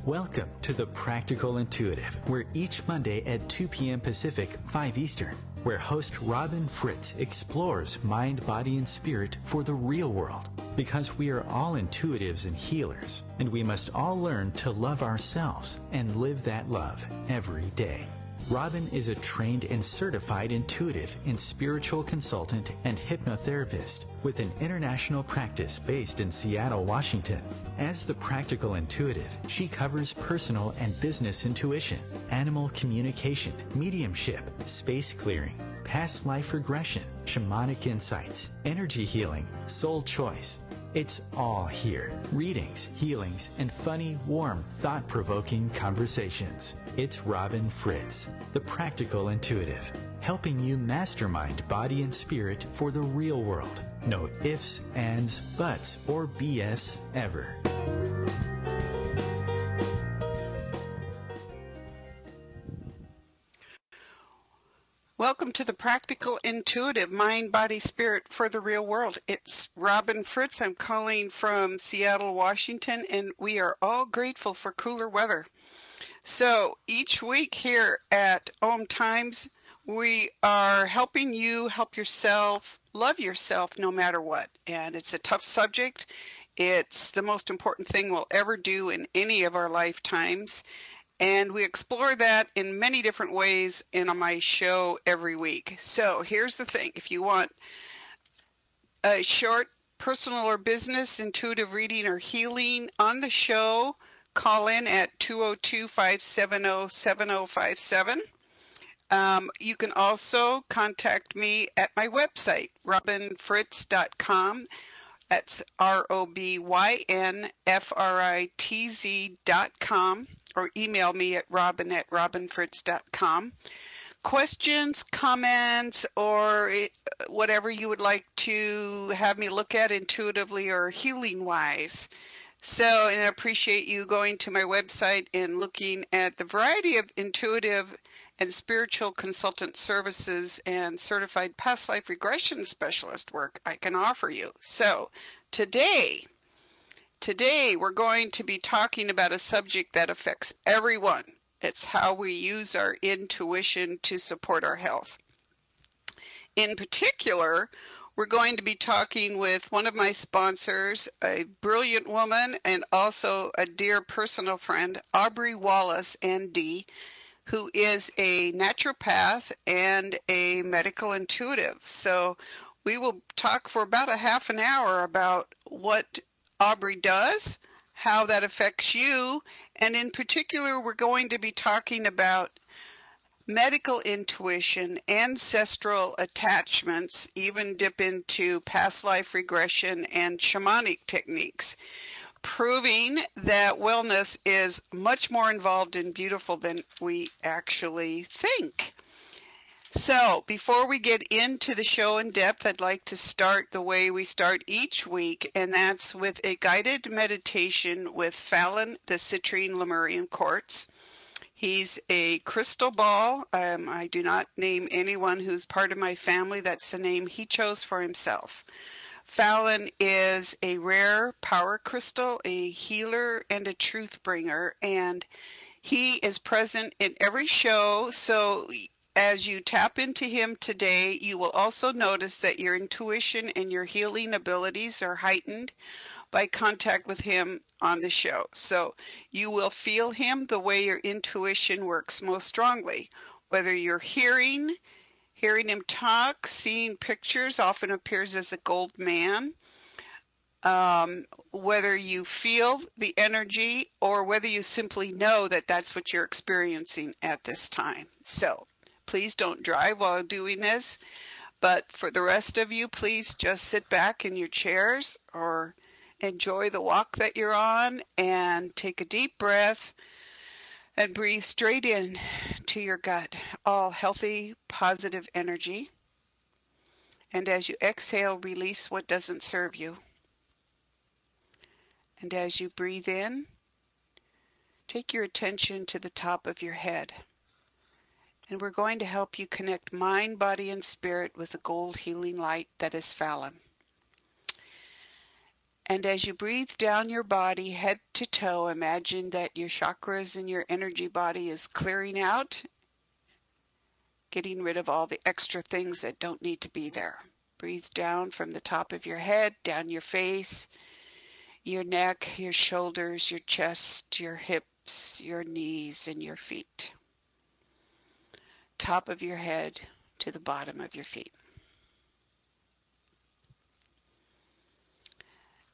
Welcome to The Practical Intuitive, where each Monday at 2 p.m. Pacific, 5 Eastern, where host Robin Fritz explores mind, body, and spirit for the real world. Because we are all intuitives and healers, and we must all learn to love ourselves and live that love every day. Robin is a trained and certified intuitive and spiritual consultant and hypnotherapist with an international practice based in Seattle, Washington. As the Practical Intuitive, she covers personal and business intuition, animal communication, mediumship, space clearing, past life regression, shamanic insights, energy healing, soul choice. It's all here. Readings, healings, and funny, warm, thought-provoking conversations. It's Robin Fritz, the Practical Intuitive, helping you mastermind body and spirit for the real world. No ifs, ands, buts, or BS ever. Welcome to the Practical Intuitive Mind, Body, Spirit for the Real World. It's Robin Fritz. I'm calling from Seattle, Washington, and we are all grateful for cooler weather. So each week here at OMTimes, we are helping you help yourself, love yourself no matter what. And it's a tough subject. It's the most important thing we'll ever do in any of our lifetimes. And we explore that in many different ways in my show every week. So here's the thing. If you want a short personal or business intuitive reading or healing on the show, call in at 202-570-7057. You can also contact me at my website, robinfritz.com. That's ROBYNFRITZ.com. Or email me at robin@robinfritz.com. Questions, comments, or whatever you would like to have me look at intuitively or healing-wise. So, and I appreciate you going to my website and looking at the variety of intuitive and spiritual consultant services and certified past life regression specialist work I can offer you. So, Today, we're going to be talking about a subject that affects everyone. It's how we use our intuition to support our health. In particular, we're going to be talking with one of my sponsors, a brilliant woman and also a dear personal friend, Aubrey Wallace, ND, who is a naturopath and a medical intuitive. So we will talk for about a half an hour about what Aubrey does, how that affects you, and in particular, we're going to be talking about medical intuition, ancestral attachments, even dip into past life regression and shamanic techniques, proving that wellness is much more involved and beautiful than we actually think. So before we get into the show in depth, I'd like to start the way we start each week, and that's with a guided meditation with Fallon, the citrine Lemurian quartz. He's a crystal ball. I do not name anyone who's part of my family. That's the name he chose for himself. Fallon is a rare power crystal, a healer, and a truth bringer, and he is present in every show. So as you tap into him today, you will also notice that your intuition and your healing abilities are heightened by contact with him on the show. So you will feel him the way your intuition works most strongly. Whether you're hearing him talk, seeing pictures, often appears as a gold man, whether you feel the energy or whether you simply know that that's what you're experiencing at this time. So please don't drive while doing this, but for the rest of you, please just sit back in your chairs or enjoy the walk that you're on and take a deep breath and breathe straight in to your gut, all healthy, positive energy. And as you exhale, release what doesn't serve you. And as you breathe in, take your attention to the top of your head. And we're going to help you connect mind, body, and spirit with the gold healing light that is Fallon. And as you breathe down your body, head to toe, imagine that your chakras and your energy body is clearing out, getting rid of all the extra things that don't need to be there. Breathe down from the top of your head, down your face, your neck, your shoulders, your chest, your hips, your knees, and your feet. Top of your head to the bottom of your feet.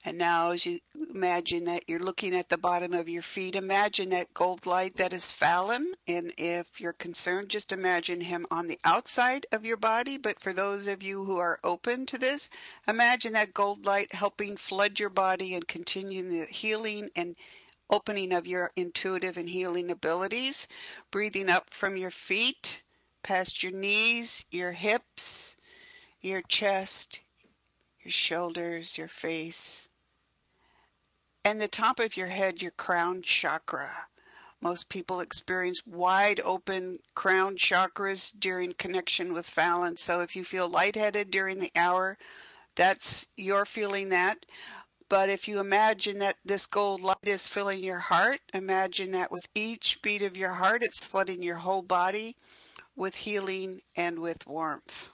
And now as you imagine that you're looking at the bottom of your feet, imagine that gold light that is Fallon. And if you're concerned, just imagine him on the outside of your body. But for those of you who are open to this, imagine that gold light helping flood your body and continue the healing and opening of your intuitive and healing abilities. Breathing up from your feet, past your knees, your hips, your chest, your shoulders, your face, and the top of your head, your crown chakra. Most people experience wide open crown chakras during connection with Fallon. So if you feel lightheaded during the hour, you're feeling that. But if you imagine that this gold light is filling your heart, imagine that with each beat of your heart, it's flooding your whole body with healing and with warmth.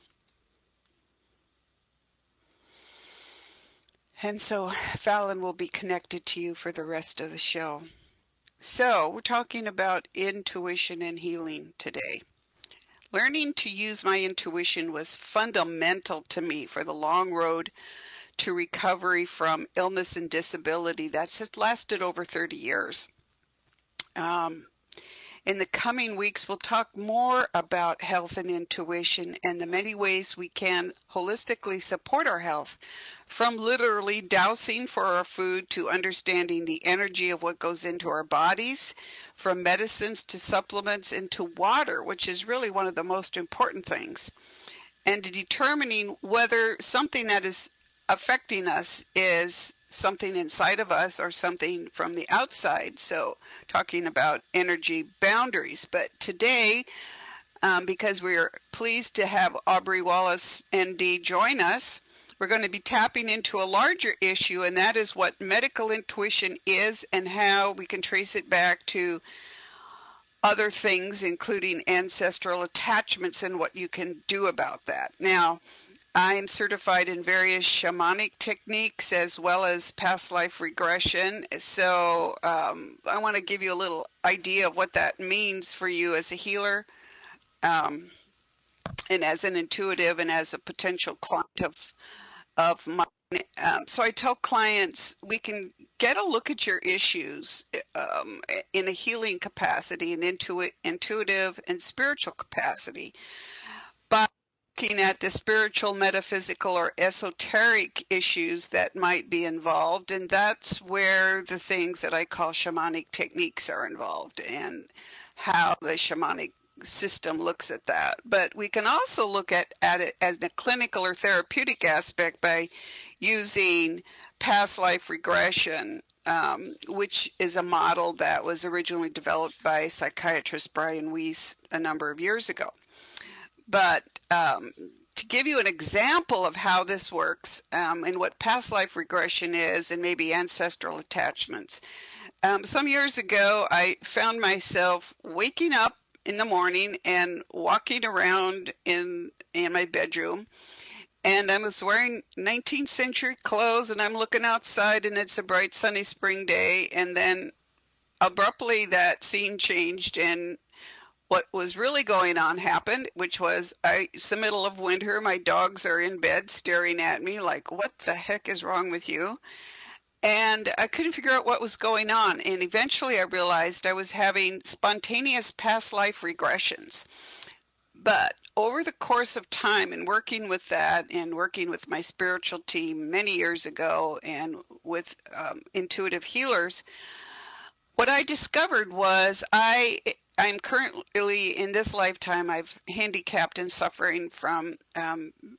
And so Fallon will be connected to you for the rest of the show. So we're talking about intuition and healing today. Learning to use my intuition was fundamental to me for the long road to recovery from illness and disability that's just lasted over 30 years. In the coming weeks, we'll talk more about health and intuition and the many ways we can holistically support our health, from literally dowsing for our food to understanding the energy of what goes into our bodies, from medicines to supplements and to water, which is really one of the most important things, and to determining whether something that is affecting us is something inside of us or something from the outside. So talking about energy boundaries. But today, because we're pleased to have Aubrey Wallace, ND, join us, we're going to be tapping into a larger issue, and that is what medical intuition is and how we can trace it back to other things, including ancestral attachments and what you can do about that. Now, I am certified in various shamanic techniques as well as past life regression. So I want to give you a little idea of what that means for you as a healer and as an intuitive and as a potential client of mine. So I tell clients we can get a look at your issues in a healing capacity, an intuitive and spiritual capacity, by looking at the spiritual, metaphysical, or esoteric issues that might be involved. And that's where the things that I call shamanic techniques are involved and how the shamanic system looks at that. But we can also look at it as a clinical or therapeutic aspect by using past life regression, which is a model that was originally developed by psychiatrist Brian Weiss a number of years ago. But to give you an example of how this works and what past life regression is and maybe ancestral attachments, some years ago I found myself waking up in the morning and walking around in my bedroom, and I was wearing 19th century clothes, and I'm looking outside and it's a bright sunny spring day, and then abruptly that scene changed and what was really going on happened, which was it's the middle of winter. My dogs are in bed staring at me like, what the heck is wrong with you? And I couldn't figure out what was going on. And eventually I realized I was having spontaneous past life regressions. But over the course of time and working with that and working with my spiritual team many years ago and with intuitive healers, what I discovered was I'm currently, in this lifetime, I've handicapped and suffering from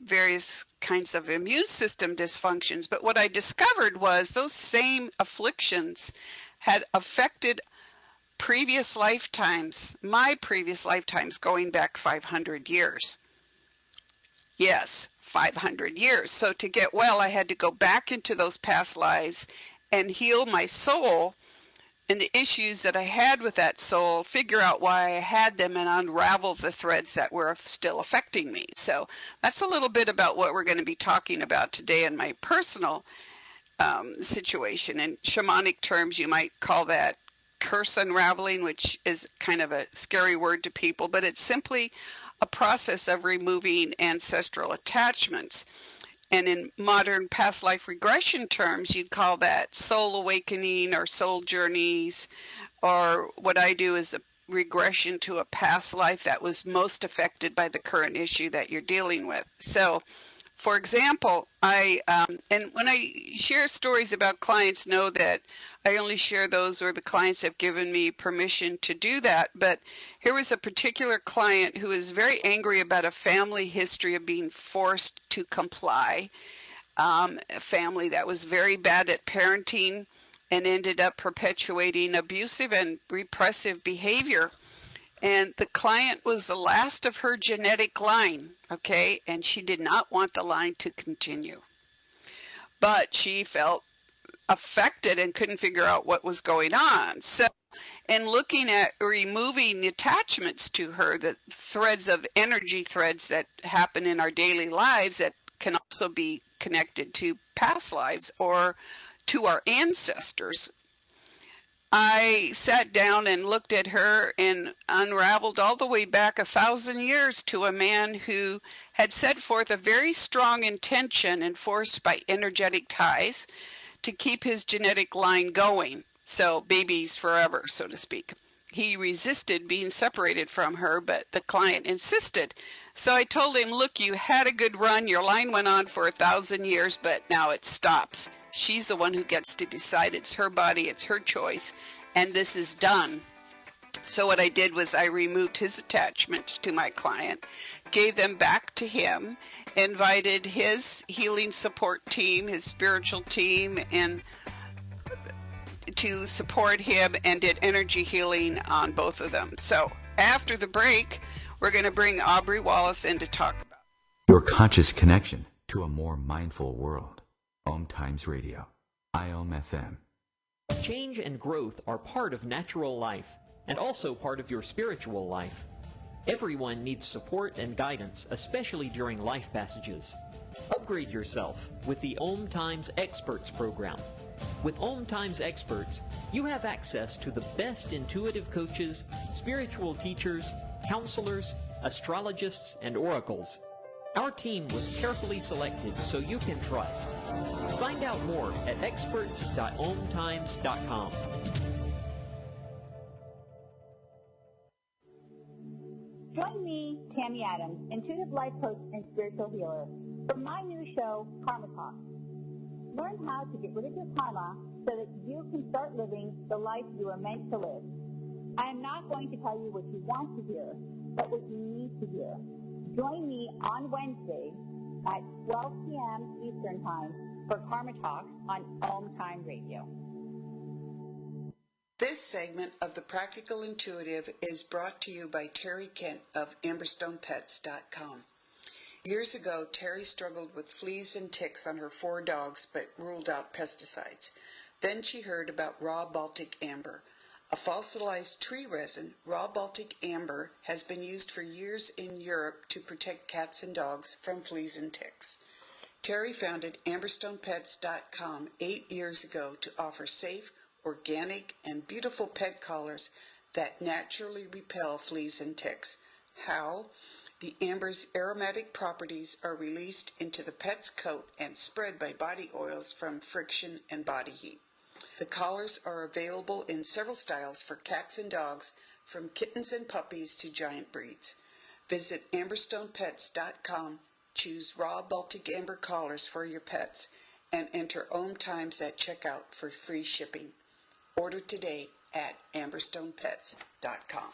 various kinds of immune system dysfunctions. But what I discovered was those same afflictions had affected previous lifetimes, my previous lifetimes going back 500 years. Yes, 500 years. So to get well, I had to go back into those past lives and heal my soul and the issues that I had with that soul, figure out why I had them, and unravel the threads that were still affecting me. So that's a little bit about what we're going to be talking about today in my personal situation. In shamanic terms, you might call that curse unraveling, which is kind of a scary word to people, but it's simply a process of removing ancestral attachments. And in modern past life regression terms, you'd call that soul awakening or soul journeys, or what I do is a regression to a past life that was most affected by the current issue that you're dealing with. So, for example, and when I share stories about clients, know that I only share those where the clients have given me permission to do that. But here was a particular client who is very angry about a family history of being forced to comply, a family that was very bad at parenting and ended up perpetuating abusive and repressive behavior. And the client was the last of her genetic line, okay? And she did not want the line to continue. But she felt affected and couldn't figure out what was going on. So, in looking at removing the attachments to her, the threads of energy threads that happen in our daily lives that can also be connected to past lives or to our ancestors, I sat down and looked at her and unraveled all the way back 1,000 years to a man who had set forth a very strong intention enforced by energetic ties to keep his genetic line going. So babies forever, so to speak. He resisted being separated from her, but the client insisted. So I told him, look, you had a good run. Your line went on for 1,000 years, but now it stops. She's the one who gets to decide. It's her body, it's her choice, and this is done. So what I did was I removed his attachments to my client, gave them back to him, invited his healing support team, his spiritual team, and to support him, and did energy healing on both of them. So after the break, we're going to bring Aubrey Wallace in to talk about your conscious connection to a more mindful world. OMTimes Radio, IOM FM. Change and growth are part of natural life and also part of your spiritual life. Everyone needs support and guidance, especially during life passages. Upgrade yourself with the OMTimes Experts program. With OMTimes Experts, you have access to the best intuitive coaches, spiritual teachers, counselors, astrologists, and oracles. Our team was carefully selected so you can trust. Find out more at experts.omtimes.com. Join me, Tammy Adams, intuitive life coach and spiritual healer, for my new show, Karma Talk. Learn how to get rid of your karma so that you can start living the life you are meant to live. I am not going to tell you what you want to hear, but what you need to hear. Join me on Wednesday at 12 p.m. Eastern Time for Karma Talks on OMTime Radio. This segment of The Practical Intuitive is brought to you by Terry Kent of AmberstonePets.com. Years ago, Terry struggled with fleas and ticks on her 4 dogs, but ruled out pesticides. Then she heard about raw Baltic amber. A fossilized tree resin, raw Baltic amber has been used for years in Europe to protect cats and dogs from fleas and ticks. Terry founded AmberstonePets.com 8 years ago to offer safe, organic, and beautiful pet collars that naturally repel fleas and ticks. How? The amber's aromatic properties are released into the pet's coat and spread by body oils from friction and body heat. The collars are available in several styles for cats and dogs, from kittens and puppies to giant breeds. Visit AmberstonePets.com, choose raw Baltic amber collars for your pets, and enter OMTimes at checkout for free shipping. Order today at AmberstonePets.com.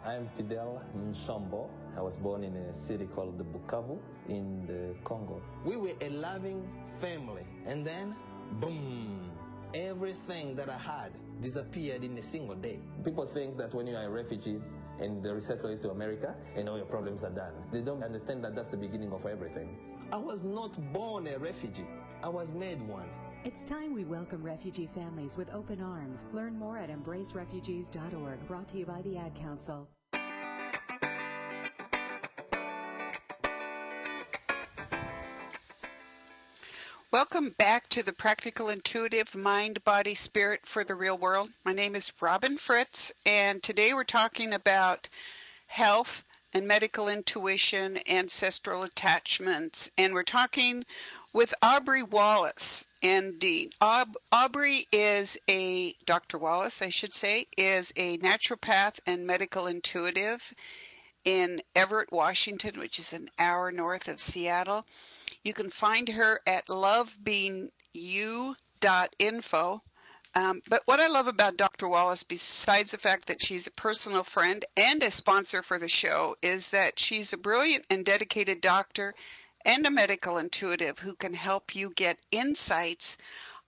I'm Fidel Nsombo. I was born in a city called the Bukavu in the Congo. We were a loving family, and then, boom, everything that I had disappeared in a single day. People think that when you are a refugee, and they resettle you to America, and all your problems are done. They don't understand that that's the beginning of everything. I was not born a refugee. I was made one. It's time we welcome refugee families with open arms. Learn more at embracerefugees.org, brought to you by the Ad Council. Welcome back to the Practical Intuitive Mind, Body, Spirit for the Real World. My name is Robin Fritz, and today we're talking about health and medical intuition, ancestral attachments, and we're talking with Aubrey Wallace, ND. Aubrey is Dr. Wallace, I should say, is a naturopath and medical intuitive in Everett, Washington, which is an hour north of Seattle. You can find her at lovebeingyou.info. But what I love about Dr. Wallace, besides the fact that she's a personal friend and a sponsor for the show, is that she's a brilliant and dedicated doctor and a medical intuitive who can help you get insights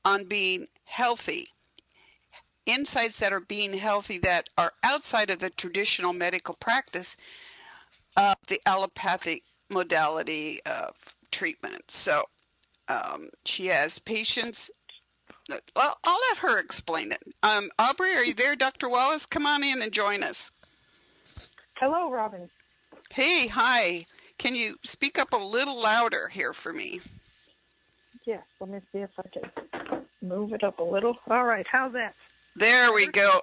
on being healthy. Insights that are being healthy that are outside of the traditional medical practice of the allopathic modality of treatment. So she has patients. Well, I'll let her explain it. Aubrey, are you there, Dr. Wallace? Come on in and join us. Hello, Robin. Hey, hi. Can you speak up a little louder here for me? Yes, let me see if I can move it up a little. All right, how's that? There we go.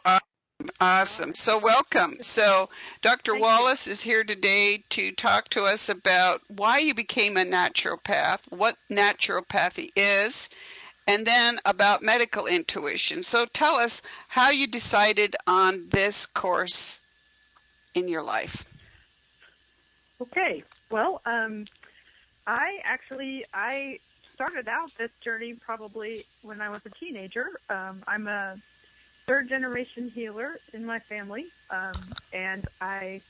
Awesome. So welcome. So Dr. Wallace is here today to talk to us about why you became a naturopath, what naturopathy is, and then about medical intuition. So tell us how you decided on this course in your life. Okay. Well, I started out this journey probably when I was a teenager. I'm a third-generation healer in my family, and I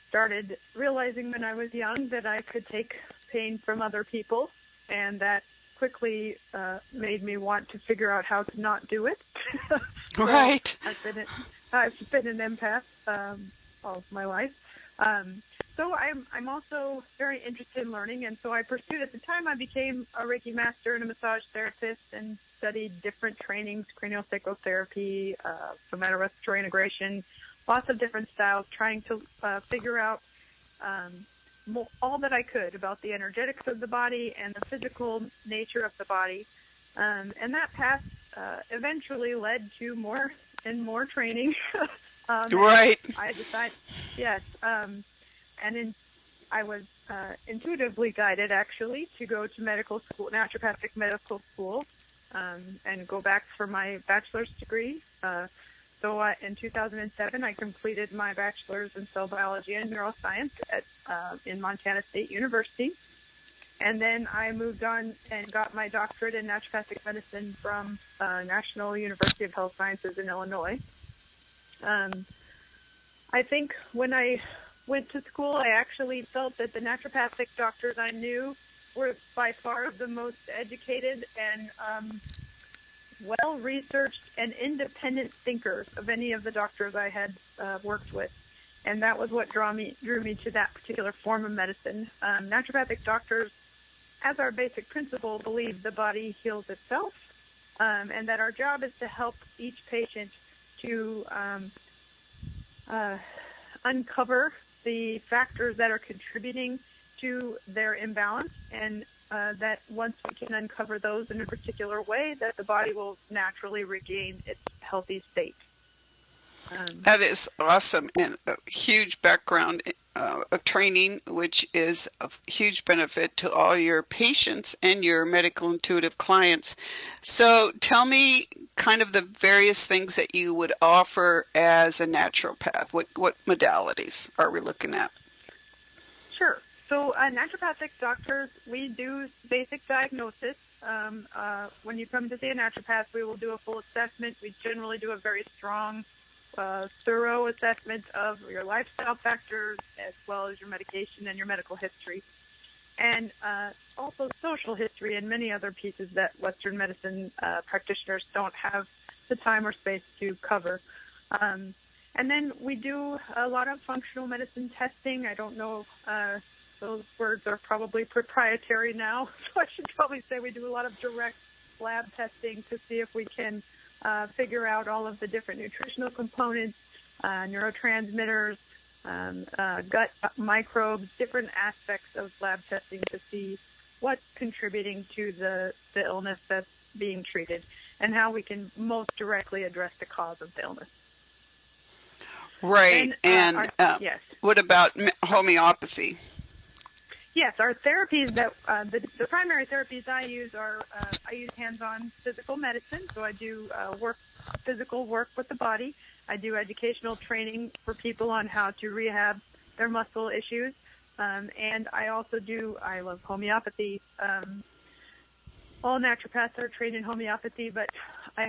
started realizing when I was young that I could take pain from other people, and that quickly made me want to figure out how to not do it. So right. I've been an empath all of my life. So I'm also very interested in learning, and so I pursued, at the time I became a Reiki master and a massage therapist and studied different trainings, craniosacral-therapy, somatorespiratory integration, lots of different styles, trying to figure out all that I could about the energetics of the body and the physical nature of the body. And that path eventually led to more and more training. Right. I decided, yes. I was intuitively guided, actually, to go to medical school, naturopathic medical school, and go back for my bachelor's degree. So in 2007, I completed my bachelor's in cell biology and neuroscience in Montana State University. And then I moved on and got my doctorate in naturopathic medicine from National University of Health Sciences in Illinois. I think when I went to school, I actually felt that the naturopathic doctors I knew were by far the most educated and well-researched and independent thinkers of any of the doctors I had worked with. And that was what drew me to that particular form of medicine. Naturopathic doctors, as our basic principle, believe the body heals itself, and that our job is to help each patient to uncover the factors that are contributing to their imbalance, and that once we can uncover those in a particular way, that the body will naturally regain its healthy state. That is awesome, and a huge background of training, which is of huge benefit to all your patients and your medical intuitive clients. So tell me kind of the various things that you would offer as a naturopath. What modalities are we looking at? Sure. So naturopathic doctors, we do basic diagnosis. When you come to see a naturopath, we will do a full assessment. We generally do a very strong, thorough assessment of your lifestyle factors as well as your medication and your medical history, and also social history and many other pieces that Western medicine practitioners don't have the time or space to cover. And And then we do a lot of functional medicine testing. I don't know if those words are probably proprietary now, so I should probably say we do a lot of direct lab testing to see if we can figure out all of the different nutritional components, neurotransmitters, gut microbes, different aspects of lab testing to see what's contributing to the illness that's being treated and how we can most directly address the cause of the illness. Right. Yes. What about homeopathy? Yes, our therapies that the primary therapies I use are I use hands-on physical medicine, so I do physical work with the body. I do educational training for people on how to rehab their muscle issues, and I love homeopathy. All naturopaths are trained in homeopathy, but I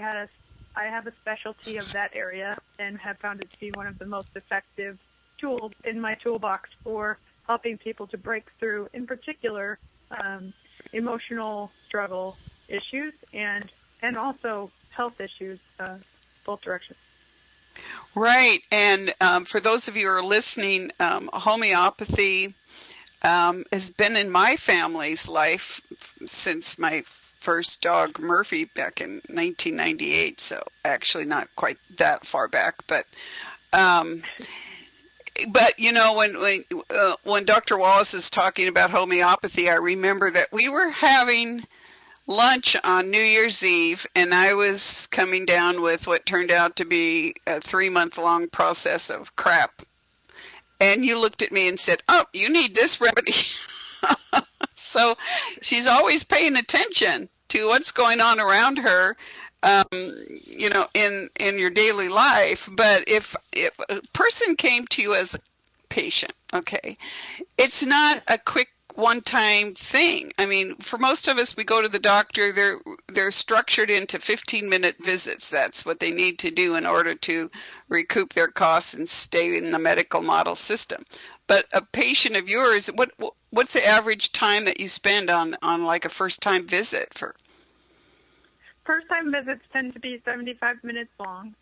have a specialty of that area and have found it to be one of the most effective tools in my toolbox for helping people to break through, in particular, emotional struggle issues and also health issues, both directions. Right. And for those of you who are listening, homeopathy has been in my family's life since my first dog, Murphy, back in 1998. So actually not quite that far back, but you know, when Dr. Wallace is talking about homeopathy, I remember that we were having lunch on New Year's Eve, and I was coming down with what turned out to be a 3-month-long process of crap. And you looked at me and said, "Oh, you need this remedy." So she's always paying attention to what's going on around her, you know, in your daily life. But if a person came to you as a patient, okay, it's not a quick one-time thing. I mean, for most of us, we go to the doctor, they're structured into 15-minute visits. That's what they need to do in order to recoup their costs and stay in the medical model system. But a patient of yours, what's the average time that you spend on like a first-time visit for? First-time visits tend to be 75 minutes long,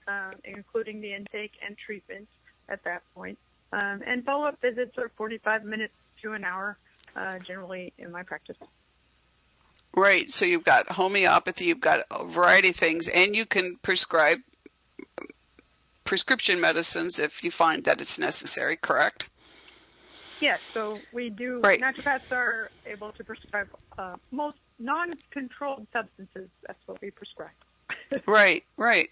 including the intake and treatment at that point. And follow-up visits are 45 minutes to an hour, generally in my practice. Right. So you've got homeopathy, you've got a variety of things, and you can prescribe prescription medicines if you find that it's necessary, correct? Yes. So we do. Right. Naturopaths are able to prescribe most non-controlled substances. That's what we prescribe. Right, right.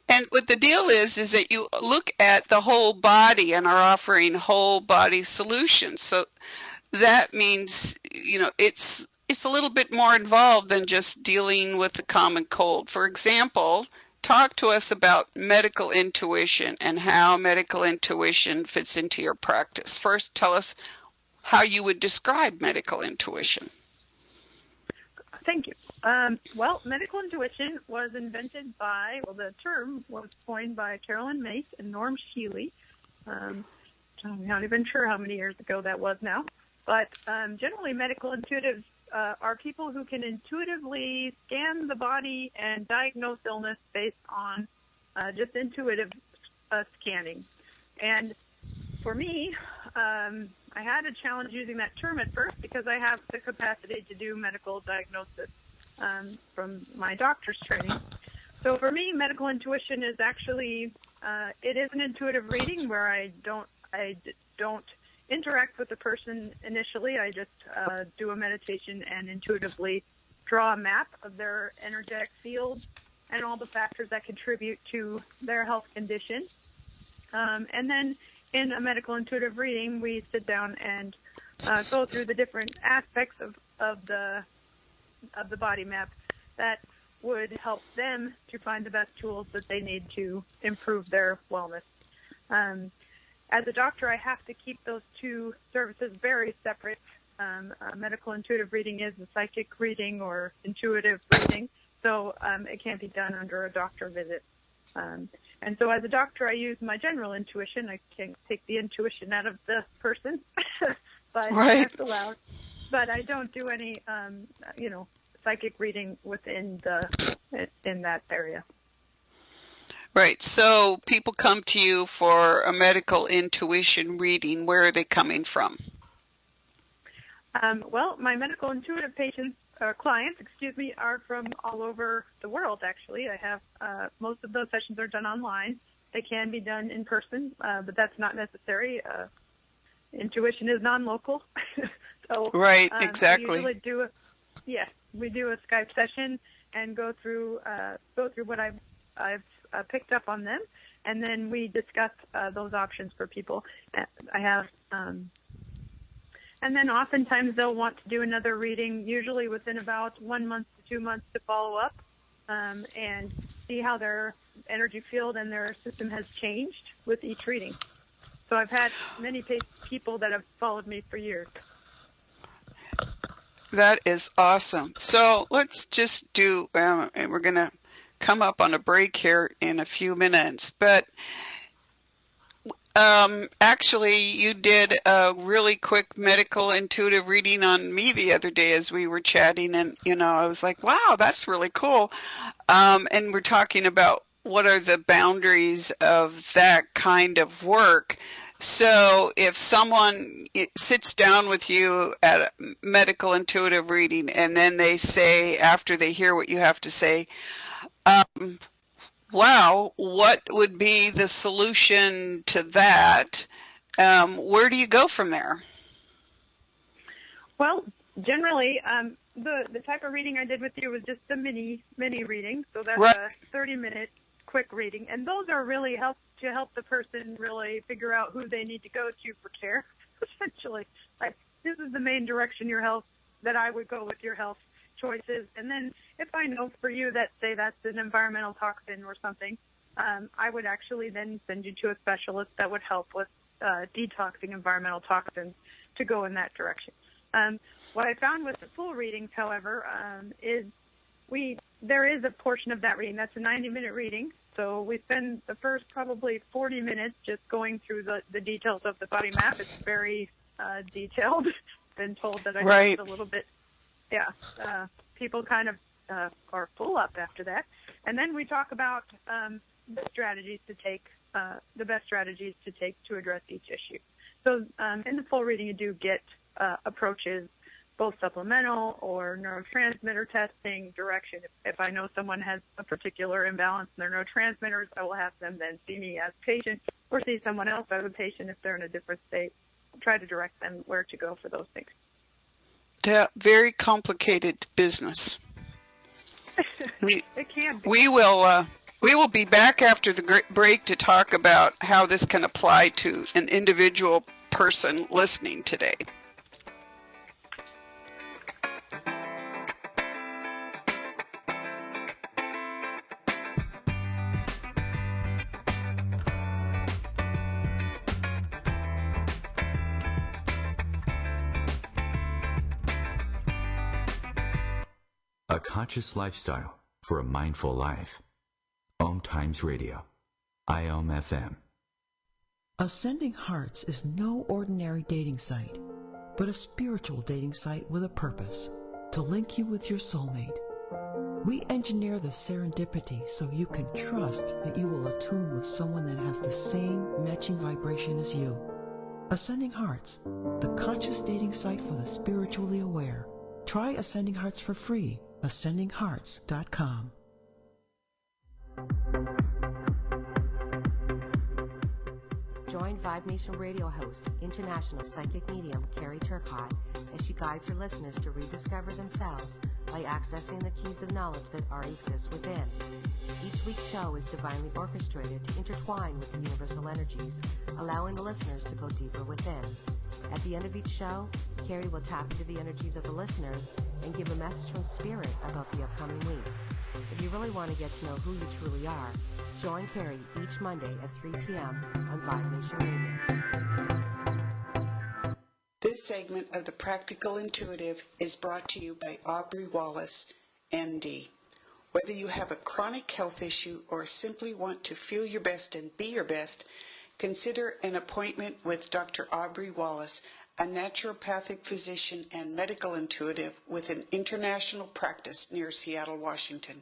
And what the deal is that you look at the whole body and are offering whole body solutions. So that means, you know, it's a little bit more involved than just dealing with the common cold. For example, talk to us about medical intuition and how medical intuition fits into your practice. First, tell us how you would describe medical intuition. Thank you. Well, medical intuition was invented the term was coined by Carolyn Mace and Norm Shealy. I'm not even sure how many years ago that was now. But generally, medical intuitives are people who can intuitively scan the body and diagnose illness based on just intuitive scanning. And for me, I had a challenge using that term at first because I have the capacity to do medical diagnosis from my doctor's training. So for me, medical intuition is actually it is an intuitive reading where I don't interact with the person initially. I just do a meditation and intuitively draw a map of their energetic field and all the factors that contribute to their health condition. And then in a medical intuitive reading, we sit down and go through the different aspects of the body map that would help them to find the best tools that they need to improve their wellness. As a doctor, I have to keep those two services very separate. A medical intuitive reading is a psychic reading or intuitive reading, so it can't be done under a doctor visit. And so as a doctor, I use my general intuition. I can't take the intuition out of the person, but right. That's allowed. But I don't do any, psychic reading in that area. Right. So people come to you for a medical intuition reading. Where are they coming from? Well, my medical intuitive clients, are from all over the world, actually. I have most of those sessions are done online. They can be done in person, but that's not necessary. Intuition is non-local. So right, exactly. We usually we do a Skype session and go through what I've picked up on them, and then we discuss those options for people. I have, and then oftentimes they'll want to do another reading, usually within about 1 month to 2 months, to follow up and see how their energy field and their system has changed with each reading. So I've had many people that have followed me for years. That is awesome. So let's just do, and we're going to come up on a break here in a few minutes, but actually you did a really quick medical intuitive reading on me the other day as we were chatting, and I was like, wow, that's really cool. And we're talking about what are the boundaries of that kind of work. So if someone sits down with you at a medical intuitive reading and then they say, after they hear what you have to say, wow, what would be the solution to that? Where do you go from there? Well, generally, the type of reading I did with you was just a mini reading. So that's right. A 30-minute quick reading. And those are really help the person really figure out who they need to go to for care, essentially. Like, this is the main direction that I would go with your health choices. And then if I know for you that, say, that's an environmental toxin or something, I would actually then send you to a specialist that would help with detoxing environmental toxins to go in that direction. What I found with the full readings, however, is there is a portion of that reading. That's a 90-minute reading. So we spend the first probably 40 minutes just going through the details of the body map. It's very detailed. Been told that I right. did a little bit. Yeah. People kind of are full up after that. And then we talk about the best strategies to take to address each issue. So in the full reading, you do get approaches, both supplemental or neurotransmitter testing, direction. If I know someone has a particular imbalance in their neurotransmitters, I will have them then see me as a patient or see someone else as a patient if they're in a different state. Try to direct them where to go for those things. Yeah, very complicated business. It can be. We will be back after the break to talk about how this can apply to an individual person listening today. A conscious lifestyle for a mindful life. OMTimes Radio. IOM FM. Ascending Hearts is no ordinary dating site, but a spiritual dating site with a purpose, to link you with your soulmate. We engineer the serendipity so you can trust that you will attune with someone that has the same matching vibration as you. Ascending Hearts, the conscious dating site for the spiritually aware. Try Ascending Hearts for free. AscendingHearts.com. Join Vibe Nation radio host, international psychic medium Carrie Turcotte, as she guides her listeners to rediscover themselves by accessing the keys of knowledge that already exist within. Each week's show is divinely orchestrated to intertwine with the universal energies, allowing the listeners to go deeper within. At the end of each show, Carrie will tap into the energies of the listeners and give a message from Spirit about the upcoming week. If you really want to get to know who you truly are, join Carrie each Monday at 3 p.m. on Vibe Nation Radio. This segment of The Practical Intuitive is brought to you by Aubrey Wallace, MD. Whether you have a chronic health issue or simply want to feel your best and be your best, consider an appointment with Dr. Aubrey Wallace, a naturopathic physician and medical intuitive with an international practice near Seattle, Washington.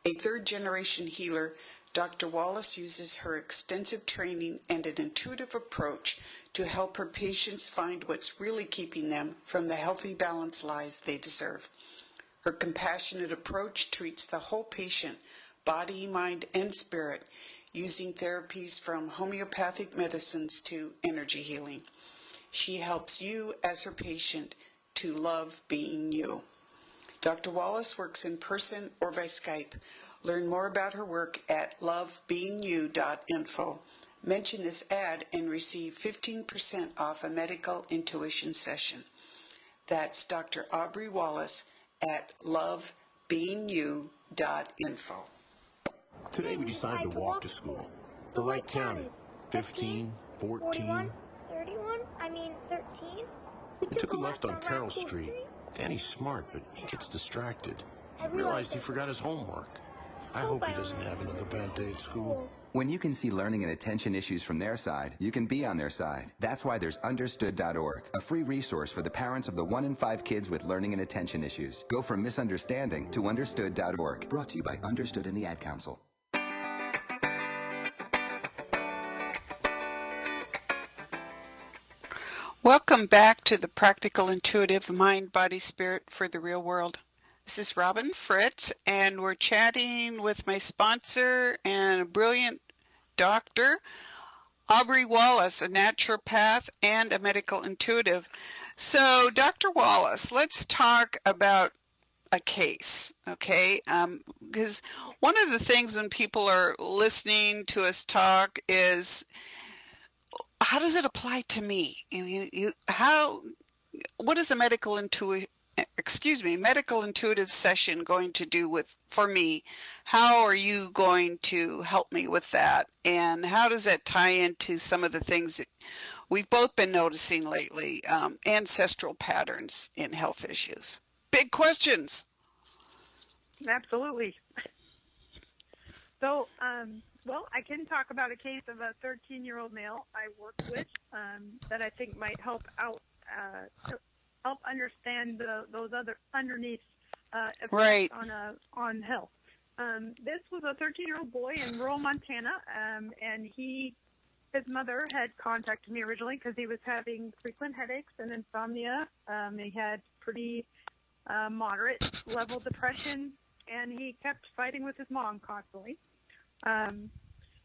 A third-generation healer, Dr. Wallace uses her extensive training and an intuitive approach to help her patients find what's really keeping them from the healthy, balanced lives they deserve. Her compassionate approach treats the whole patient, body, mind, and spirit, using therapies from homeopathic medicines to energy healing. She helps you as her patient to love being you. Dr. Wallace works in person or by Skype. Learn more about her work at lovebeingyou.info. Mention this ad and receive 15% off a medical intuition session. That's Dr. Aubrey Wallace at lovebeingyou.info. Today we decided to walk to school. The light counted. 15, 14, 31, 13. We took a left on Carroll Street. Danny's smart, but he gets distracted. He realized he forgot his homework. I hope he doesn't have another bad day at school. When you can see learning and attention issues from their side, you can be on their side. That's why there's Understood.org, a free resource for the parents of the 1 in 5 kids with learning and attention issues. Go from misunderstanding to Understood.org. Brought to you by Understood and the Ad Council. Welcome back to the Practical Intuitive Mind, Body, Spirit for the Real World. This is Robin Fritz, and we're chatting with my sponsor and a brilliant doctor, Aubrey Wallace, a naturopath and a medical intuitive. So, Dr. Wallace, let's talk about a case, okay? Because one of the things when people are listening to us talk is, how does it apply to me? What is a medical intuitive session going to do for me? How are you going to help me with that? And how does that tie into some of the things that we've both been noticing lately, ancestral patterns in health issues? Big questions. Absolutely. So, I can talk about a case of a 13-year-old male I work with that I think might help understand those other underneath effects on health. This was a 13-year-old boy in rural Montana, and his mother had contacted me originally because he was having frequent headaches and insomnia. He had pretty moderate level depression, and he kept fighting with his mom constantly.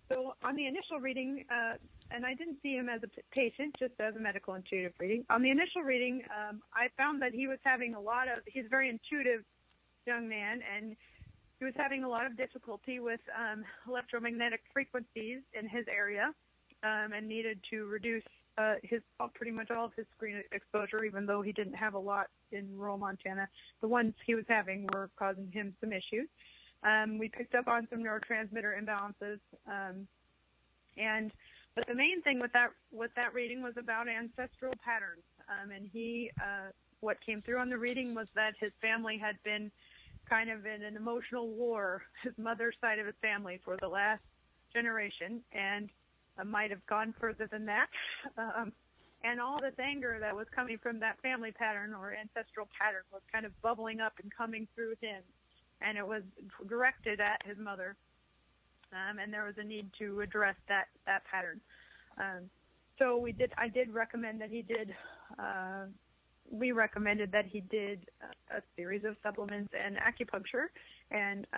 So on the initial reading, and I didn't see him as a patient, just as a medical intuitive reading. On the initial reading, I found that he was having he's a very intuitive young man, and he was having a lot of difficulty with electromagnetic frequencies in his area, and needed to reduce pretty much all of his screen exposure, even though he didn't have a lot in rural Montana. The ones he was having were causing him some issues. We picked up on some neurotransmitter imbalances, but the main thing with that reading was about ancestral patterns. And what came through on the reading was that his family had been kind of in an emotional war, his mother's side of his family, for the last generation, and might have gone further than that. And all this anger that was coming from that family pattern or ancestral pattern was kind of bubbling up and coming through him. And it was directed at his mother, and there was a need to address that pattern. So I did recommend that he did. We recommended that he did a series of supplements and acupuncture. And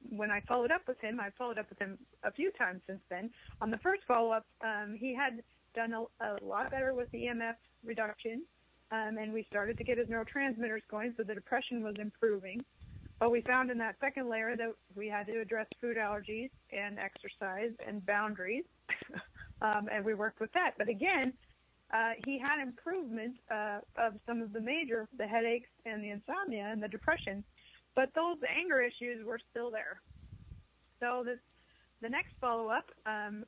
when I followed up with him a few times since then. On the first follow-up, he had done a lot better with the EMF reduction, and we started to get his neurotransmitters going, so the depression was improving. But we found in that second layer that we had to address food allergies and exercise and boundaries, and we worked with that. But again, he had improvement of some of the headaches and the insomnia and the depression, but those anger issues were still there. So the next follow-up,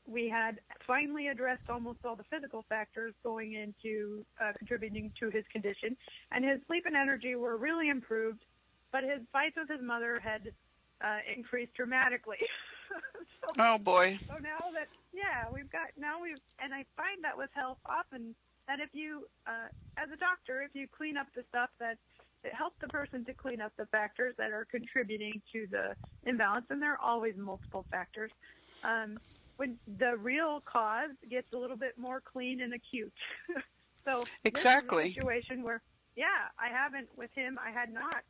we had finally addressed almost all the physical factors going into contributing to his condition, and his sleep and energy were really improved. But his fights with his mother had increased dramatically. Oh boy! So now that and I find that with health often that if you, as a doctor, if you clean up the stuff that help the person to clean up the factors that are contributing to the imbalance, and there are always multiple factors. When the real cause gets a little bit more clean and acute. So exactly. This is a situation where, I haven't with him. I had not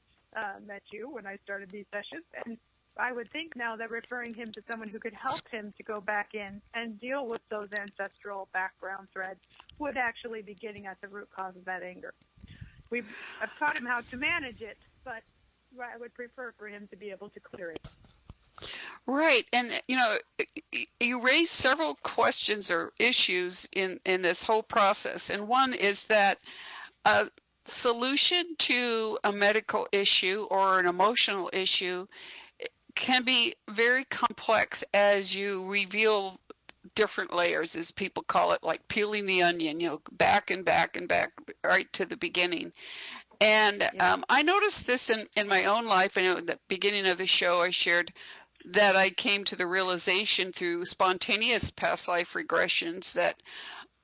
met you when I started these sessions, and I would think now that referring him to someone who could help him to go back in and deal with those ancestral background threads would actually be getting at the root cause of that anger. I've taught him how to manage it, but I would prefer for him to be able to clear it. Right. And, you raised several questions or issues in this whole process. And one is that a solution to a medical issue or an emotional issue can be very complex as you reveal different layers, as people call it, like peeling the onion, back and back and back right to the beginning. And I noticed this in my own life. I know at the beginning of the show I shared that I came to the realization through spontaneous past life regressions that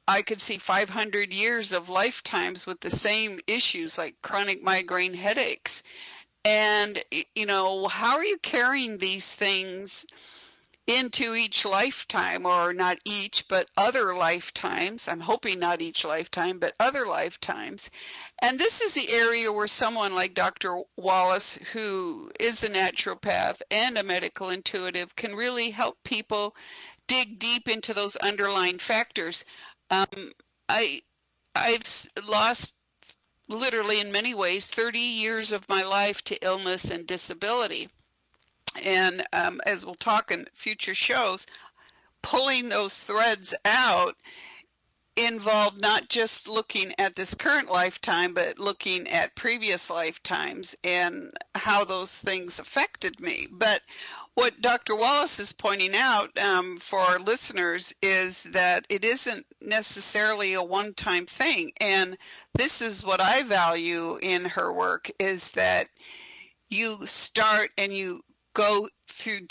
I could see 500 years of lifetimes with the same issues like chronic migraine headaches. And, how are you carrying these things into each lifetime, or not each, but other lifetimes? I'm hoping not each lifetime, but other lifetimes. And this is the area where someone like Dr. Wallace, who is a naturopath and a medical intuitive, can really help people dig deep into those underlying factors. I've lost, literally in many ways, 30 years of my life to illness and disability. And as we'll talk in future shows, pulling those threads out involved not just looking at this current lifetime, but looking at previous lifetimes and how those things affected me. But what Dr. Wallace is pointing out for our listeners is that it isn't necessarily a one-time thing. And this is what I value in her work, is that you start and you go through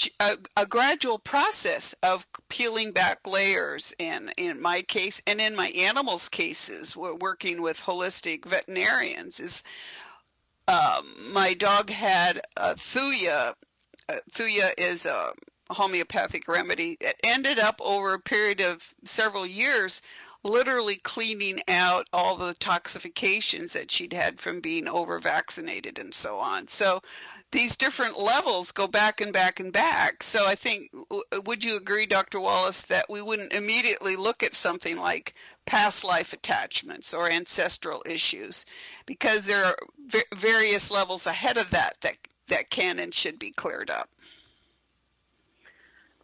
a gradual process of peeling back layers. And in my case, and in my animals' cases, we're working with holistic veterinarians, is my dog had Thuya. Thuya is a homeopathic remedy that ended up over a period of several years literally cleaning out all the toxifications that she'd had from being over-vaccinated and so on. So these different levels go back and back and back. So I think, would you agree, Dr. Wallace, that we wouldn't immediately look at something like past life attachments or ancestral issues, because there are various levels ahead of that can and should be cleared up?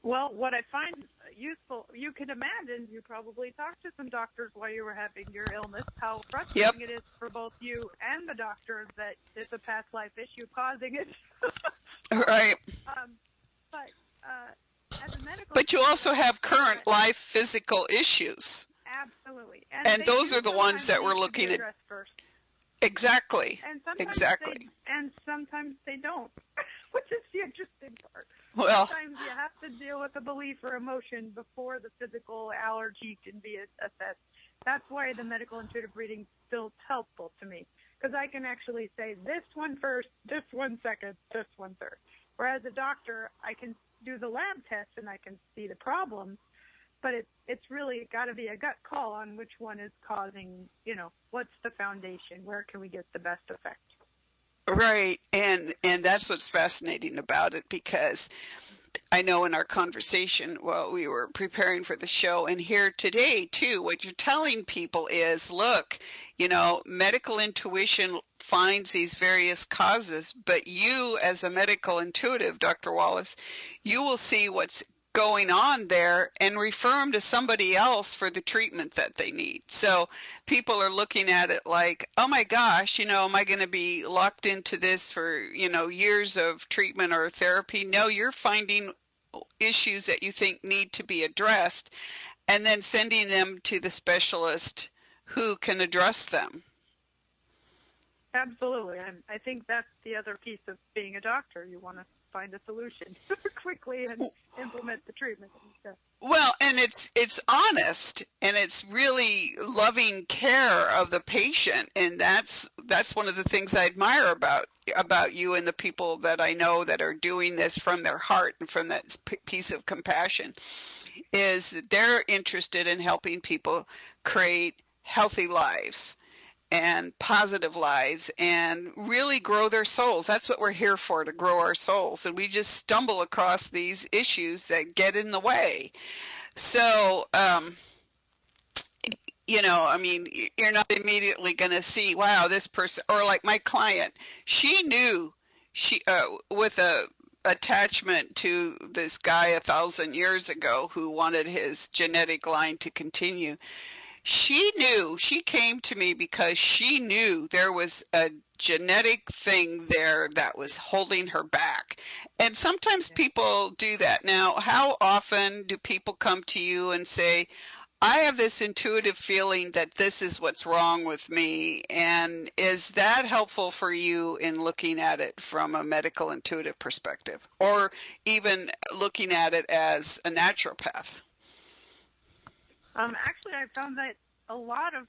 Well, what I find useful, you can imagine, you probably talked to some doctors while you were having your illness, how frustrating it is for both you and the doctor that it's a past life issue causing it. Right. But as a medical... But you also have current life physical issues. Absolutely. And those are the ones that we're looking at. First. Exactly. And sometimes sometimes they don't, which is the interesting part. Well, sometimes you have to deal with a belief or emotion before the physical allergy can be assessed. That's why the medical intuitive reading feels helpful to me, because I can actually say this one first, this one second, this one third. Whereas a doctor, I can do the lab test and I can see the problems, but it's really got to be a gut call on which one is causing, what's the foundation, where can we get the best effect. Right, and that's what's fascinating about it, because I know in our conversation while we were preparing for the show and here today too, what you're telling people is, look, medical intuition finds these various causes, but you as a medical intuitive, Dr. Wallace, you will see what's going on there and refer them to somebody else for the treatment that they need. So people are looking at it like, oh my gosh, am I going to be locked into this for, years of treatment or therapy? No, you're finding issues that you think need to be addressed and then sending them to the specialist who can address them. Absolutely. And I think that's the other piece of being a doctor. You want to find a solution quickly and implement the treatment. Yeah. Well, and it's honest, and it's really loving care of the patient, and that's one of the things I admire about you and the people that I know that are doing this from their heart and from that piece of compassion, is that they're interested in helping people create healthy lives and positive lives and really grow their souls. That's what we're here for, to grow our souls. And we just stumble across these issues that get in the way. So, I mean, you're not immediately going to see, wow, this person, or like my client, she knew with a attachment to this guy 1,000 years ago who wanted his genetic line to continue. She came to me because she knew there was a genetic thing there that was holding her back. And sometimes people do that. Now, how often do people come to you and say, I have this intuitive feeling that this is what's wrong with me? And is that helpful for you in looking at it from a medical intuitive perspective, or even looking at it as a naturopath? Actually, I found that a lot of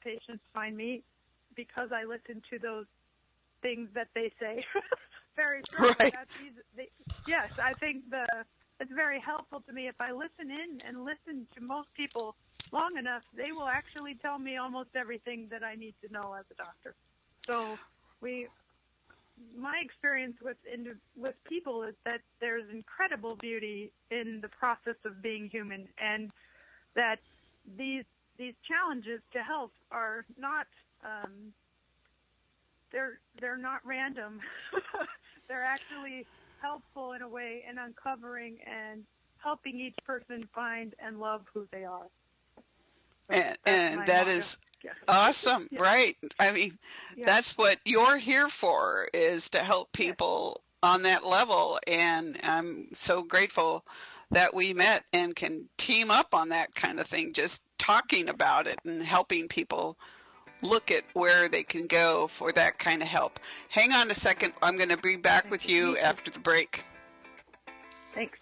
patients find me because I listen to those things that they say. Very true. Right. Yes, I think it's very helpful to me. If I listen in and listen to most people long enough, they will actually tell me almost everything that I need to know as a doctor. So my experience with people is that there's incredible beauty in the process of being human, and that these challenges to health are not they're not random. They're actually helpful in a way, and uncovering and helping each person find and love who they are. So and that is awesome, yeah. Right? I mean, that's what you're here for, is to help people on that level. And I'm so grateful that we met and can team up on that kind of thing, just talking about it and helping people look at where they can go for that kind of help. Hang on a second. I'm going to be back with you after the break. Thanks.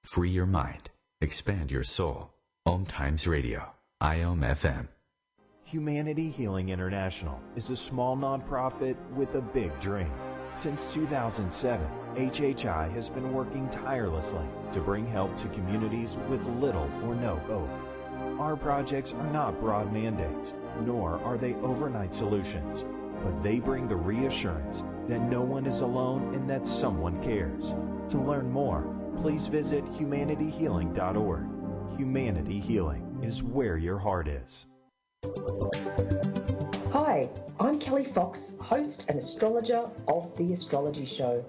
Free your mind. Expand your soul. OMTimes Radio. IOM FM. Humanity Healing International is a small nonprofit with a big dream. Since 2007, HHI has been working tirelessly to bring help to communities with little or no hope. Our projects are not broad mandates, nor are they overnight solutions, but they bring the reassurance that no one is alone and that someone cares. To learn more, please visit humanityhealing.org. Humanity Healing is where your heart is. Hi, I'm Kelly Fox, host and astrologer of The Astrology Show.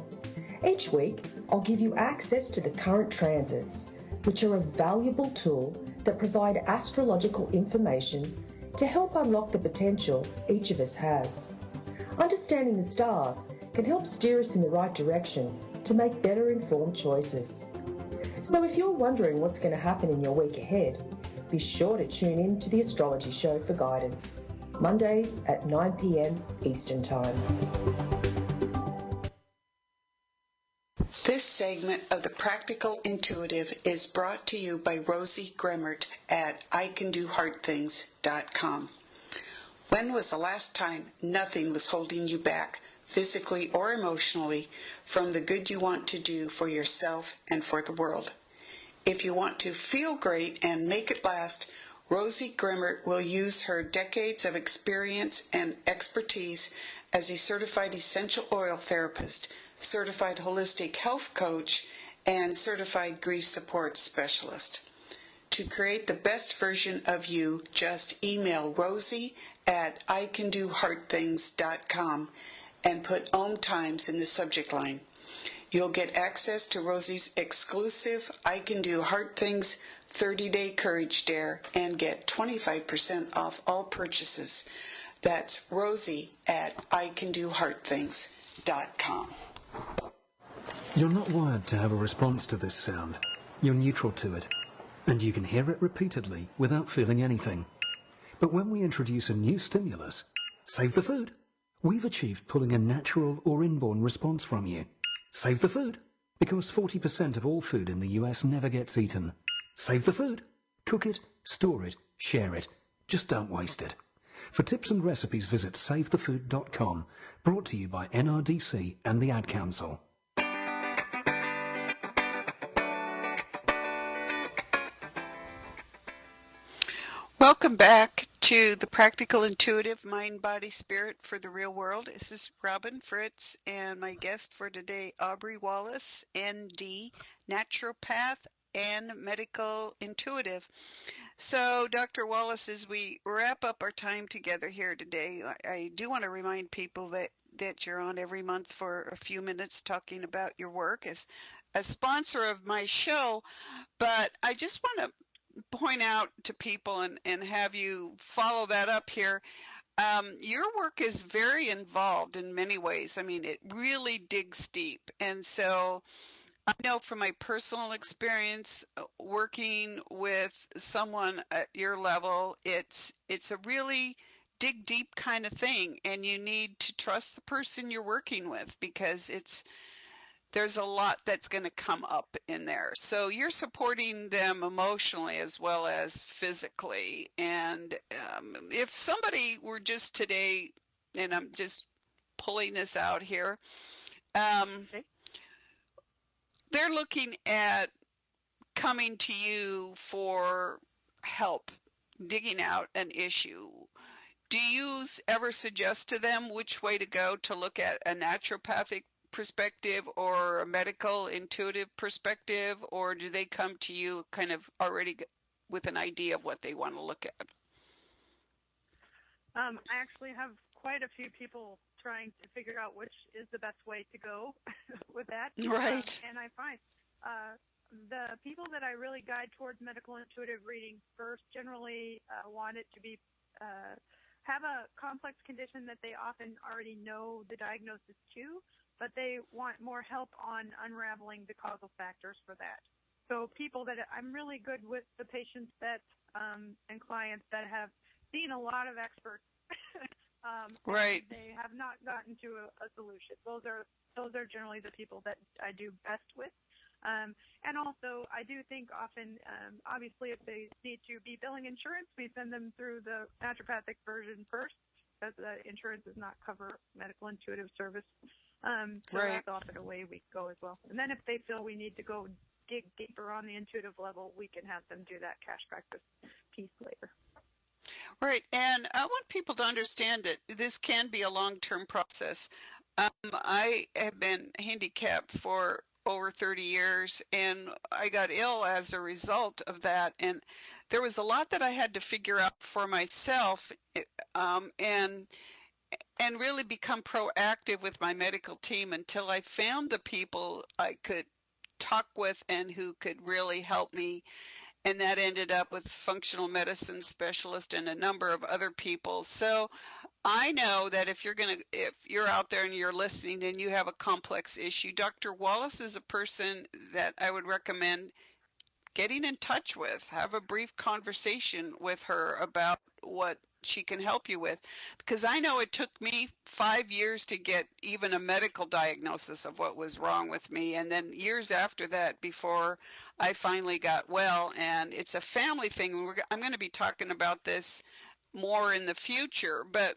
Each week, I'll give you access to the current transits, which are a valuable tool that provide astrological information to help unlock the potential each of us has. Understanding the stars can help steer us in the right direction to make better informed choices. So if you're wondering what's going to happen in your week ahead, be sure to tune in to The Astrology Show for guidance, Mondays at 9 p.m. Eastern Time. This segment of The Practical Intuitive is brought to you by Rosie Gremmert at ICanDoHardThings.com. When was the last time nothing was holding you back, physically or emotionally, from the good you want to do for yourself and for the world? If you want to feel great and make it last, Rosie Gremmert will use her decades of experience and expertise as a certified essential oil therapist, certified holistic health coach, and certified grief support specialist. To create the best version of you, just email Rosie at ICanDoHardThings.com and put OMTimes in the subject line. You'll get access to Rosie's exclusive I Can Do Hard Things 30-day Courage Dare and get 25% off all purchases. That's Rosie at ICanDoHardThings.com. You're not wired to have a response to this sound. You're neutral to it, and you can hear it repeatedly without feeling anything. But when we introduce a new stimulus, save the food, we've achieved pulling a natural or inborn response from you. Save the food, because 40% of all food in the US never gets eaten. Save the food. Cook it, store it, share it. Just don't waste it. For tips and recipes, visit savethefood.com, brought to you by NRDC and the Ad Council. Welcome back to the Practical Intuitive Mind, Body, Spirit for the Real World. This is Robin Fritz, and my guest for today, Aubrey Wallace, ND, naturopath and medical intuitive. So, Dr. Wallace, as we wrap up our time together here today, I do want to remind people that you're on every month for a few minutes talking about your work as a sponsor of my show, but I just want to point out to people and have you follow that up here. Your work is very involved in many ways. I mean, it really digs deep. And so I know from my personal experience working with someone at your level, it's a really dig deep kind of thing, and you need to trust the person you're working with because there's a lot that's going to come up in there. So you're supporting them emotionally as well as physically. And if somebody were just today, and I'm just pulling this out here, Okay. they're looking at coming to you for help, digging out an issue. Do you ever suggest to them which way to go to look at a naturopathic perspective or a medical intuitive perspective, or do they come to you kind of already with an idea of what they want to look at? I actually have quite a few people trying to figure out which is the best way to go with that. Right. And I find the people that I really guide towards medical intuitive reading first generally want it to be have a complex condition that they often already know the diagnosis to, but they want more help on unraveling the causal factors for that. So people that I'm really good with the patients that and clients that have seen a lot of experts. Right. They have not gotten to a solution. Those are generally the people that I do best with. And also, I do think often, obviously, if they need to be billing insurance, we send them through the naturopathic version first, because the insurance does not cover medical intuitive service. So Right. That's often a way we go as well. And then if they feel we need to go dig deeper on the intuitive level, we can have them do that cash practice piece later. Right. And I want people to understand that this can be a long-term process. I have been handicapped for over 30 years, and I got ill as a result of that. And there was a lot that I had to figure out for myself, and really become proactive with my medical team until I found the people I could talk with and who could really help me. And that ended up with functional medicine specialist and a number of other people. So I know that if you're out there and you're listening and you have a complex issue, Dr. Wallace is a person that I would recommend getting in touch with. Have a brief conversation with her about what she can help you with, because I know it took me 5 years to get even a medical diagnosis of what was wrong with me, and then years after that before I finally got well. And it's a family thing. I'm going to be talking about this more in the future, but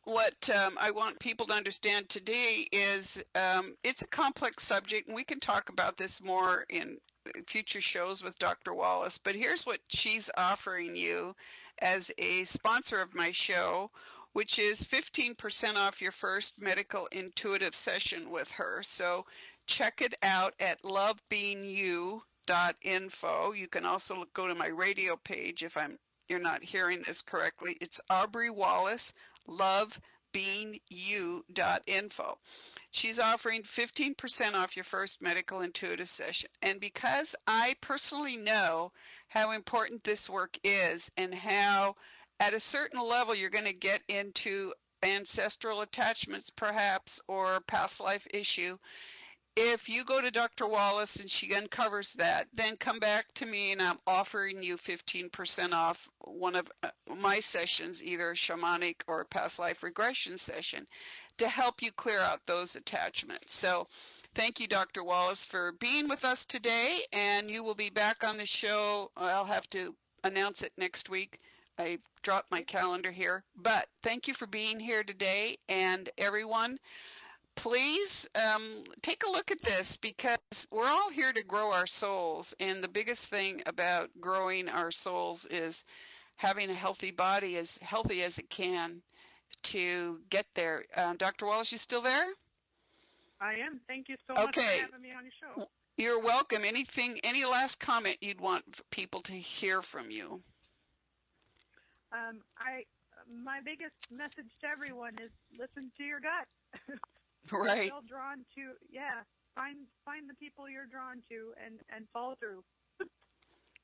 what I want people to understand today is it's a complex subject, and we can talk about this more in future shows with Dr. Wallace. But here's what she's offering you as a sponsor of my show, which is 15% off your first medical intuitive session with her. So check it out at lovebeingyou.info. You can also go to my radio page if you're not hearing this correctly. It's Aubrey Wallace, lovebeingyou.info. beingyou.info. She's offering 15% off your first medical intuitive session. And because I personally know how important this work is and how at a certain level you're going to get into ancestral attachments perhaps or past life issue, if you go to Dr. Wallace and she uncovers that, then come back to me and I'm offering you 15% off one of my sessions, either a shamanic or a past life regression session, to help you clear out those attachments. So thank you, Dr. Wallace, for being with us today, and you will be back on the show. I'll have to announce it next week. I dropped my calendar here, but thank you for being here today, and everyone, please take a look at this, because we're all here to grow our souls, and the biggest thing about growing our souls is having a healthy body, as healthy as it can, to get there. Dr. Wallace, you still there? I am. Thank you so much for having me on your show. You're welcome. Any last comment you'd want people to hear from you? My biggest message to everyone is listen to your gut. Right. Feel drawn to, find the people you're drawn to and follow through.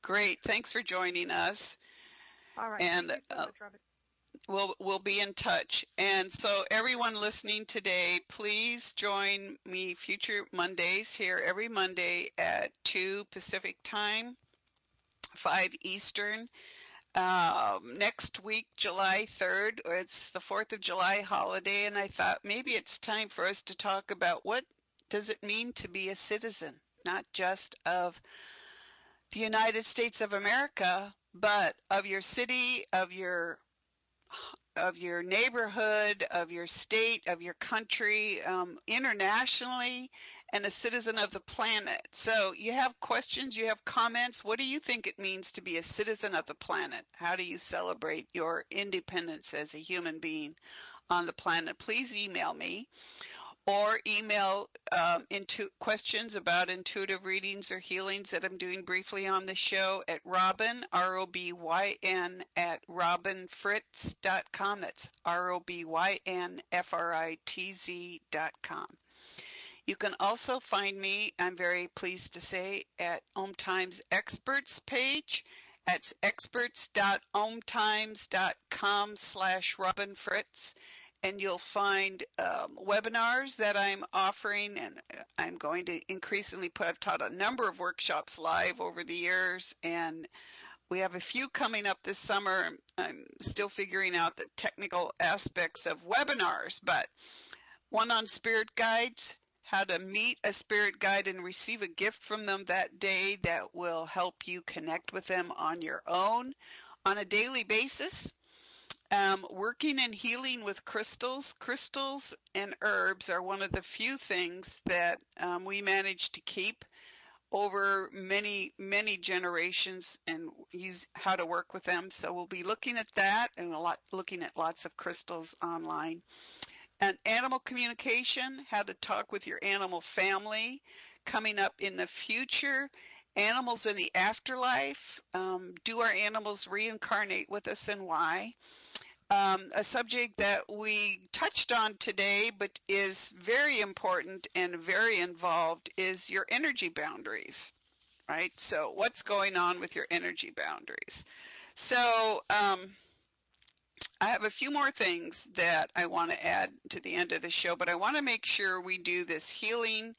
Great. Thanks for joining us. All right. And thank you so much, Robin. We'll be in touch. And so everyone listening today, please join me future Mondays here every Monday at 2 Pacific time, 5 Eastern. Next week, July 3rd, it's the 4th of July holiday, and I thought maybe it's time for us to talk about what does it mean to be a citizen, not just of the United States of America, but of your city, of your neighborhood, of your state, of your country, internationally, and a citizen of the planet. So you have questions, you have comments. What do you think it means to be a citizen of the planet? How do you celebrate your independence as a human being on the planet? Please email me, or email into questions about intuitive readings or healings that I'm doing briefly on the show at Robin, ROBYN, at robinfritz.com. That's ROBYNFRITZ.com. You can also find me, I'm very pleased to say, at OMTimes Experts page. That's experts.omtimes.com/RobinFritz. And you'll find webinars that I'm offering, and I'm going to increasingly I've taught a number of workshops live over the years, and we have a few coming up this summer. I'm still figuring out the technical aspects of webinars, but one on spirit guides, how to meet a spirit guide and receive a gift from them that day that will help you connect with them on your own on a daily basis. Working and healing with crystals. Crystals and herbs are one of the few things that we manage to keep over many, many generations and use how to work with them. So we'll be looking at that and looking at lots of crystals online. And animal communication, how to talk with your animal family, coming up in the future. Animals in the afterlife. Do our animals reincarnate with us, and why? A subject that we touched on today, but is very important and very involved, is your energy boundaries, right? So what's going on with your energy boundaries? So I have a few more things that I want to add to the end of the show, but I want to make sure we do this healing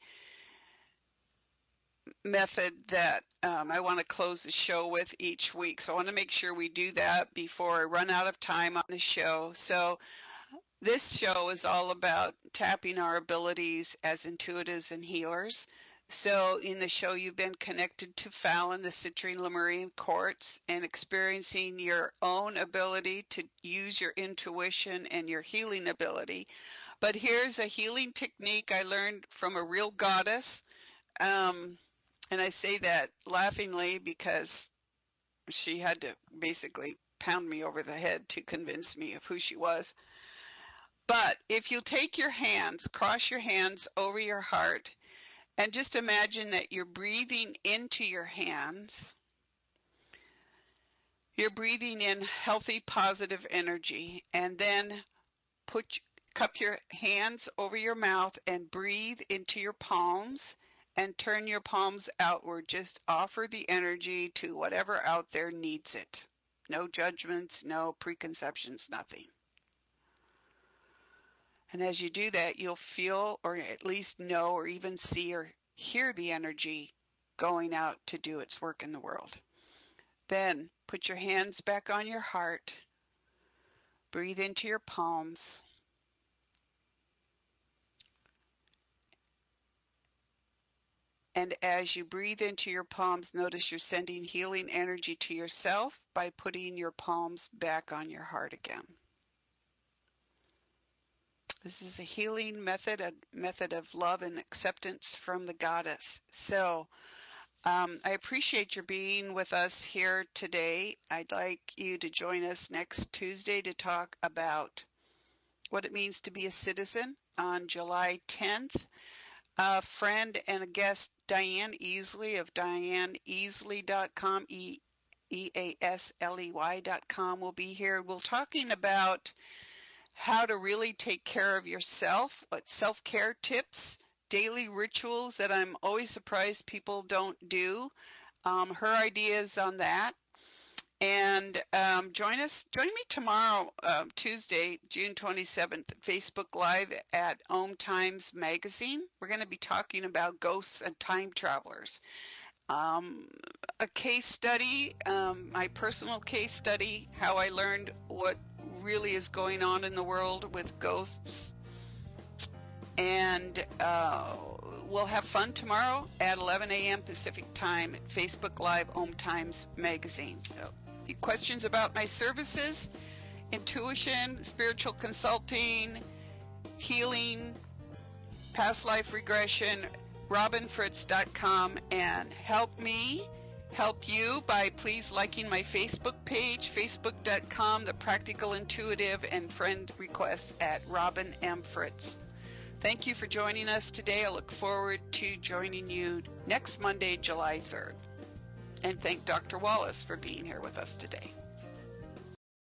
method that I want to close the show with each week. So I want to make sure we do that before I run out of time on the show. So this show is all about tapping our abilities as intuitives and healers. So in the show, you've been connected to Fallon, the citrine Lemurian quartz, and experiencing your own ability to use your intuition and your healing ability. But here's a healing technique I learned from a real goddess. And I say that laughingly because she had to basically pound me over the head to convince me of who she was. But if you take your hands, cross your hands over your heart, and just imagine that you're breathing into your hands. You're breathing in healthy, positive energy, and then Cup your hands over your mouth and breathe into your palms and turn your palms outward. Just offer the energy to whatever out there needs it. No judgments, no preconceptions, nothing. And as you do that, you'll feel, or at least know, or even see or hear the energy going out to do its work in the world. Then put your hands back on your heart. Breathe into your palms. And as you breathe into your palms, notice you're sending healing energy to yourself by putting your palms back on your heart again. This is a healing method, a method of love and acceptance from the goddess. So I appreciate your being with us here today. I'd like you to join us next Tuesday to talk about what it means to be a citizen on July 10th. A friend and a guest, Diane Easley of DianeEasley.com, EASLEY.com, will be here. We're talking about how to really take care of yourself, what self-care tips, daily rituals that I'm always surprised people don't do. Her ideas on that. And join me tomorrow, Tuesday, June 27th, Facebook Live at OMTimes Magazine. We're going to be talking about ghosts and time travelers. A case study, my personal case study, how I learned what really is going on in the world with ghosts. And we'll have fun tomorrow at 11 a.m. Pacific Time at Facebook Live OMTimes Magazine. So, questions about my services, intuition, spiritual consulting, healing, past life regression, robinfritz.com, and help me help you by please liking my Facebook page, facebook.com, The Practical Intuitive, and friend request at Robin M. Fritz. Thank you for joining us today. I look forward to joining you next Monday, July 3rd. And thank Dr. Wallace for being here with us today.